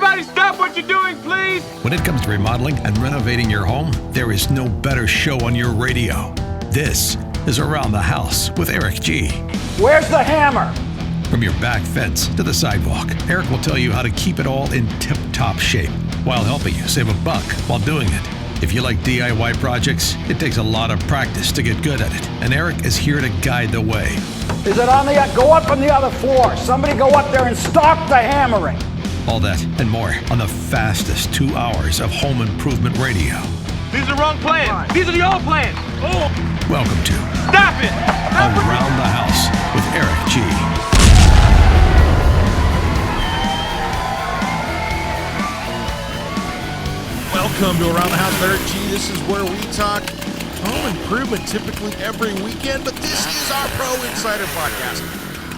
Everybody stop what you're doing, please! When it comes to remodeling and renovating your home, there is no better show on your radio. This is Around the House with Eric G. Where's the hammer? From your back fence to the sidewalk, Eric will tell you how to keep it all in tip-top shape while helping you save a buck while doing it. If you like DIY projects, it takes a lot of practice to get good at it, and Eric is here to guide the way. Is it on the... Go up on the other floor. Somebody go up there and stop the hammering. All that and more on the fastest 2 hours of home improvement radio. These are the wrong plans. These are the old plans. Oh! Welcome to Stop it! Around the House with Eric G. Welcome to Around the House with Eric G. This is where we talk home improvement typically every weekend, but this is our Pro Insider podcast.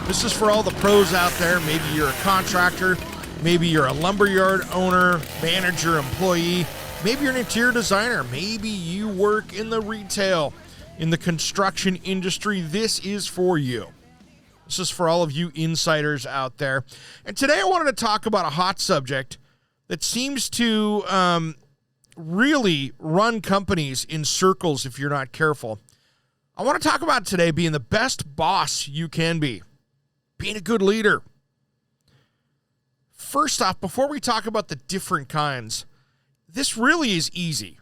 This is for all the pros out there. Maybe you're a contractor. Maybe you're a lumberyard owner, manager, employee. Maybe you're an interior designer. Maybe you work in the retail, in the construction industry. This is for you. This is for all of you insiders out there. And today I wanted to talk about a hot subject that seems to really run companies in circles if you're not careful. I want to talk about today being the best boss you can be, being a good leader. First off, before we talk about the different kinds, this really is easy.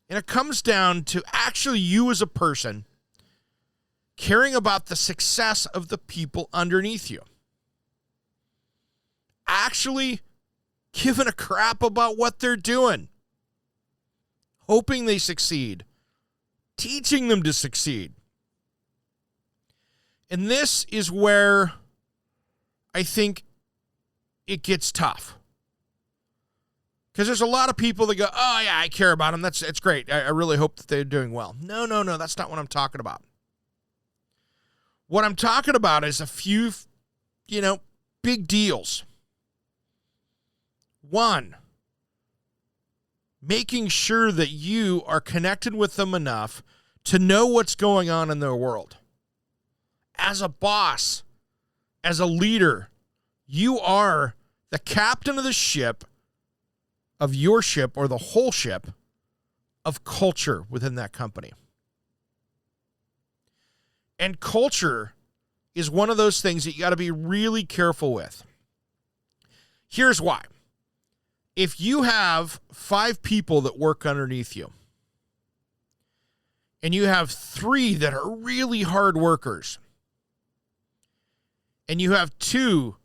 And it comes down to actually you as a person caring about the success of the people underneath you. Actually giving a crap about what they're doing. Hoping they succeed. Teaching them to succeed. And this is where I think it gets tough. Because there's a lot of people that go, oh yeah, I care about them. It's great. I really hope that they're doing well. No, that's not what I'm talking about. What I'm talking about is a few, big deals. One, making sure that you are connected with them enough to know what's going on in their world. As a boss, as a leader, you are the captain of the ship, of your ship or the whole ship of culture within that company. And culture is one of those things that you got to be really careful with. Here's why. If you have 5 people that work underneath you, and you have 3 that are really hard workers, and you have 2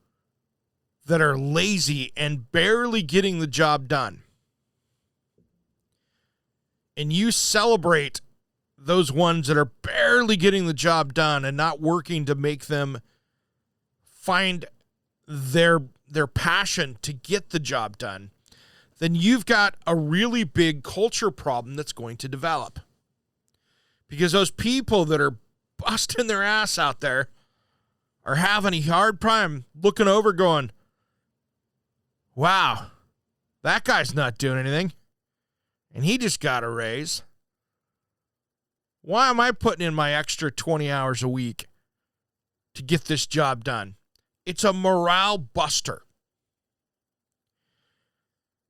that are lazy and barely getting the job done, and you celebrate those ones that are barely getting the job done and not working to make them find their passion to get the job done, then you've got a really big culture problem that's going to develop. Because those people that are busting their ass out there are having a hard time looking over going, wow, that guy's not doing anything, and he just got a raise. Why am I putting in my extra 20 hours a week to get this job done? It's a morale buster.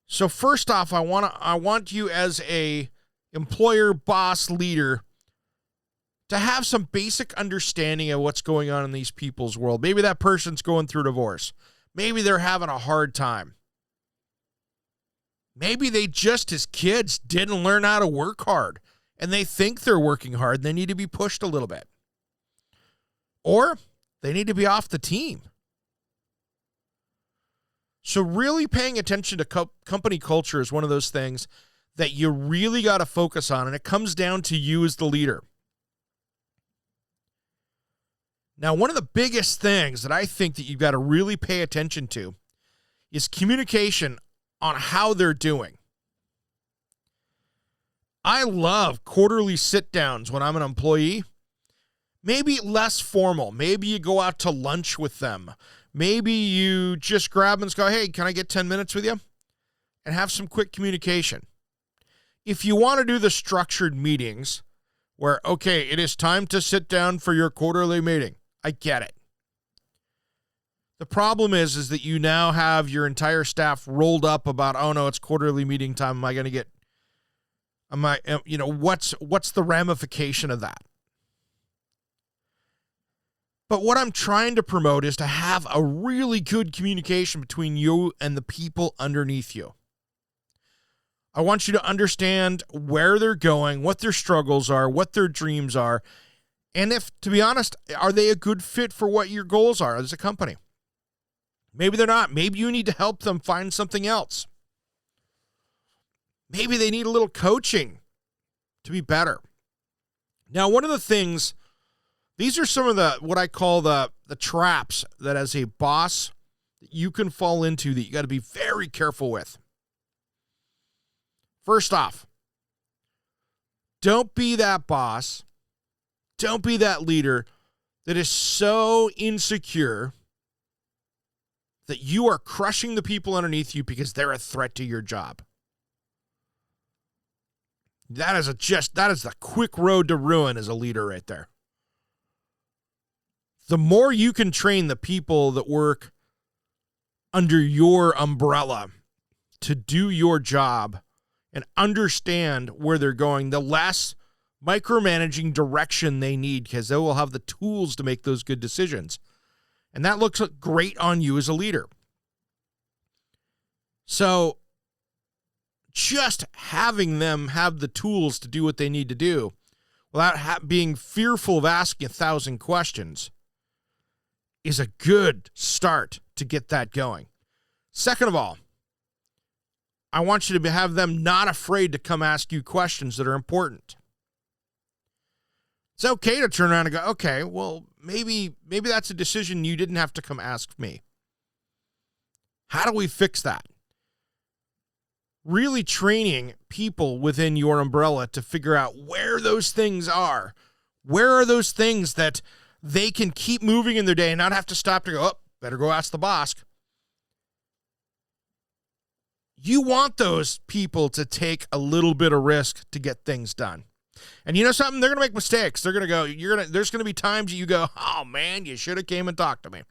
So first off, I want you as a employer, boss, leader to have some basic understanding of what's going on in these people's world. Maybe that person's going through divorce. Maybe they're having a hard time. Maybe they just, as kids, didn't learn how to work hard, and they think they're working hard, and they need to be pushed a little bit. Or they need to be off the team. So really paying attention to company culture is one of those things that you really got to focus on, and it comes down to you as the leader. Now, one of the biggest things that I think that you've got to really pay attention to is communication on how they're doing. I love quarterly sit-downs when I'm an employee. Maybe less formal. Maybe you go out to lunch with them. Maybe you just grab them and go, hey, can I get 10 minutes with you? And have some quick communication. If you want to do the structured meetings where, okay, it is time to sit down for your quarterly meeting, I get it. The problem is that you now have your entire staff rolled up about, oh no, it's quarterly meeting time. Am I going to get, what's the ramification of that? But what I'm trying to promote is to have a really good communication between you and the people underneath you. I want you to understand where they're going, what their struggles are, what their dreams are, and if, to be honest, are they a good fit for what your goals are as a company? Maybe they're not. Maybe you need to help them find something else. Maybe they need a little coaching to be better. Now, one of the things, these are some of the, what I call the traps that as a boss you can fall into that you got to be very careful with. First off, don't be that boss, don't be that leader that is so insecure that you are crushing the people underneath you because they're a threat to your job. That is the quick road to ruin as a leader right there. The more you can train the people that work under your umbrella to do your job and understand where they're going, the less micromanaging direction they need, because they will have the tools to make those good decisions. And that looks great on you as a leader. So just having them have the tools to do what they need to do without being fearful of asking 1,000 questions is a good start to get that going. Second of all, I want you to have them not afraid to come ask you questions that are important. It's okay to turn around and go, okay, well, maybe that's a decision you didn't have to come ask me. How do we fix that? Really training people within your umbrella to figure out where those things are. Where are those things that they can keep moving in their day and not have to stop to go, oh, better go ask the boss. You want those people to take a little bit of risk to get things done. And you know something? They're going to make mistakes. They're going to go, there's going to be times you go, oh man, you should have came and talked to me.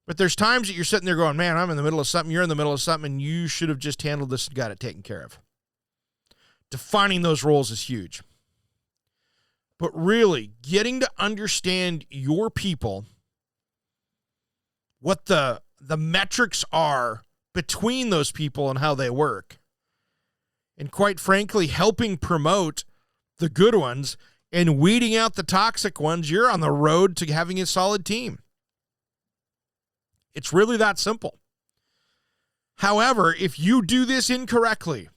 But there's times that you're sitting there going, man, I'm in the middle of something, you're in the middle of something, and you should have just handled this and got it taken care of. Defining those roles is huge. But really, getting to understand your people, what the metrics are between those people and how they work, and quite frankly, helping promote the good ones and weeding out the toxic ones, you're on the road to having a solid team. It's really that simple. However, if you do this incorrectly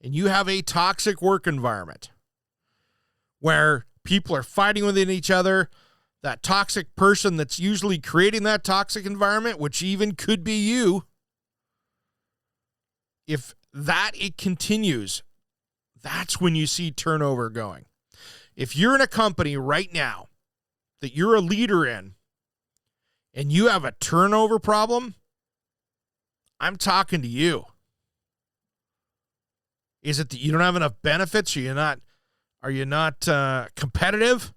and you have a toxic work environment where people are fighting within each other, that toxic person that's usually creating that toxic environment, which even could be you, if it continues, that's when you see turnover going. If you're in a company right now that you're a leader in and you have a turnover problem, I'm talking to you. Is it that you don't have enough benefits? Are you not competitive?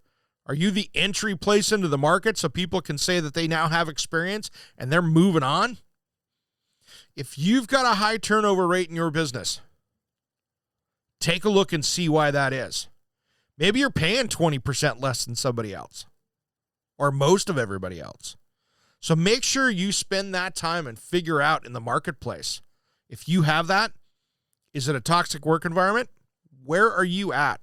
Are you the entry place into the market so people can say that they now have experience and they're moving on? If you've got a high turnover rate in your business, take a look and see why that is. Maybe you're paying 20% less than somebody else or most of everybody else. So make sure you spend that time and figure out in the marketplace. If you have that, is it a toxic work environment? Where are you at?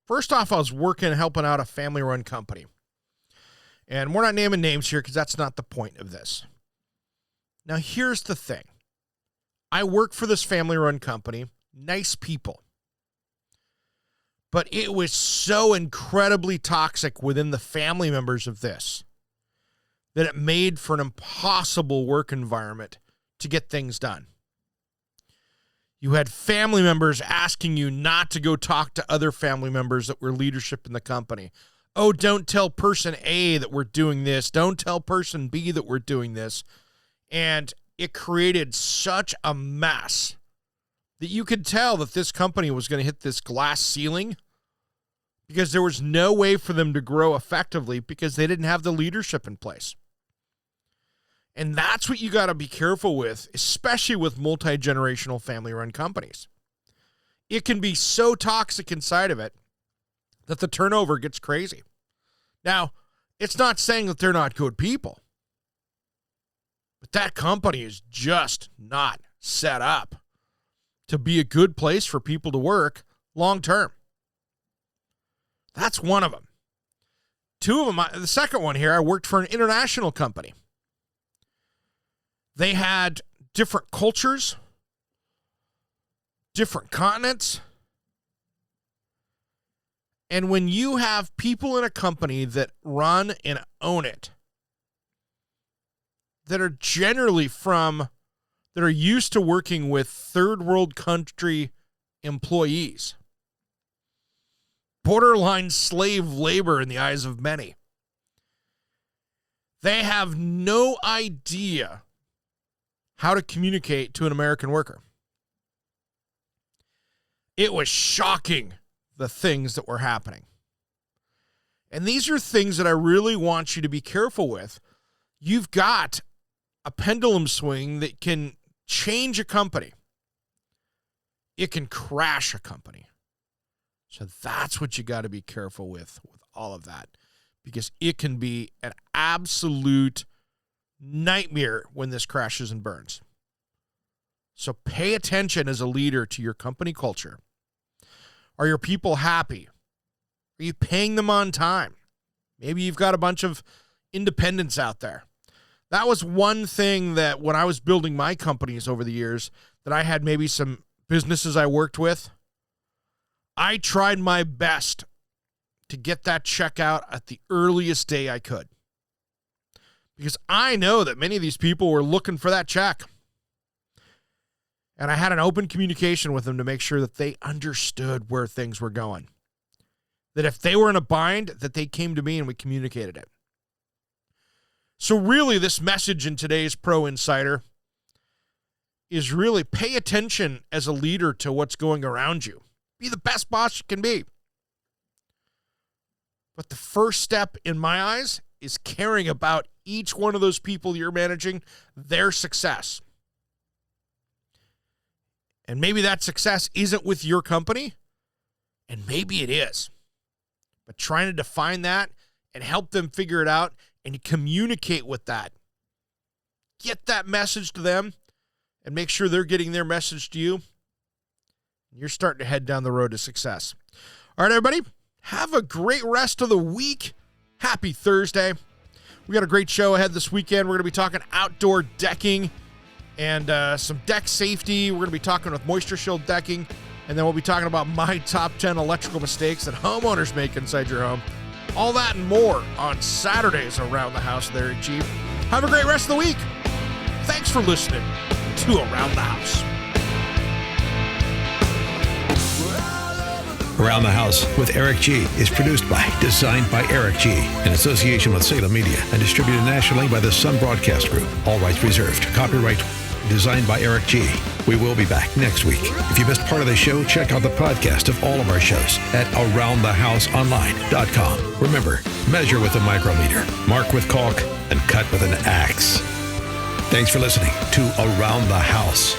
First off, I was helping out a family-run company. And we're not naming names here because that's not the point of this. Now, here's the thing. I work for this family-run company, nice people. But it was so incredibly toxic within the family members of this that it made for an impossible work environment to get things done. You had family members asking you not to go talk to other family members that were leadership in the company. Oh, don't tell person A that we're doing this. Don't tell person B that we're doing this. And it created such a mess that you could tell that this company was going to hit this glass ceiling because there was no way for them to grow effectively because they didn't have the leadership in place. And that's what you got to be careful with, especially with multi-generational family-run companies. It can be so toxic inside of it that the turnover gets crazy. Now, it's not saying that they're not good people, but that company is just not set up to be a good place for people to work long term. That's one of them. Two of them, the second one here, I worked for an international company. They had different cultures, different continents. And when you have people in a company that run and own it, that are generally that are used to working with third world country employees, borderline slave labor in the eyes of many, they have no idea how to communicate to an American worker. It was shocking, the things that were happening. And these are things that I really want you to be careful with. You've got a pendulum swing that can change a company. It can crash a company. So that's what you got to be careful with all of that, because it can be an absolute nightmare when this crashes and burns. So pay attention as a leader to your company culture. Are your people happy? Are you paying them on time? Maybe you've got a bunch of independents out there. That was one thing that when I was building my companies over the years, that I had maybe some businesses I worked with, I tried my best to get that check out at the earliest day I could. Because I know that many of these people were looking for that check. And I had an open communication with them to make sure that they understood where things were going. That if they were in a bind, that they came to me and we communicated it. So really, this message in today's Pro Insider is really pay attention as a leader to what's going around you. Be the best boss you can be. But the first step, in my eyes, is caring about each one of those people you're managing, their success. And maybe that success isn't with your company, and maybe it is. But trying to define that and help them figure it out and communicate with that. Get that message to them and make sure they're getting their message to you. You're starting to head down the road to success. All right, everybody, have a great rest of the week. Happy Thursday. We got a great show ahead this weekend. We're going to be talking outdoor decking and some deck safety. We're going to be talking with Moisture Shield decking. And then we'll be talking about my top 10 electrical mistakes that homeowners make inside your home. All that and more on Saturdays around the house there at Jeep. Have a great rest of the week. Thanks for listening to Around the House. Around the House with Eric G. is produced by, designed by Eric G. in association with Salem Media and distributed nationally by the Sun Broadcast Group. All rights reserved. Copyright designed by Eric G. We will be back next week. If you missed part of the show, check out the podcast of all of our shows at AroundTheHouseOnline.com. Remember, measure with a micrometer, mark with caulk, and cut with an axe. Thanks for listening to Around the House.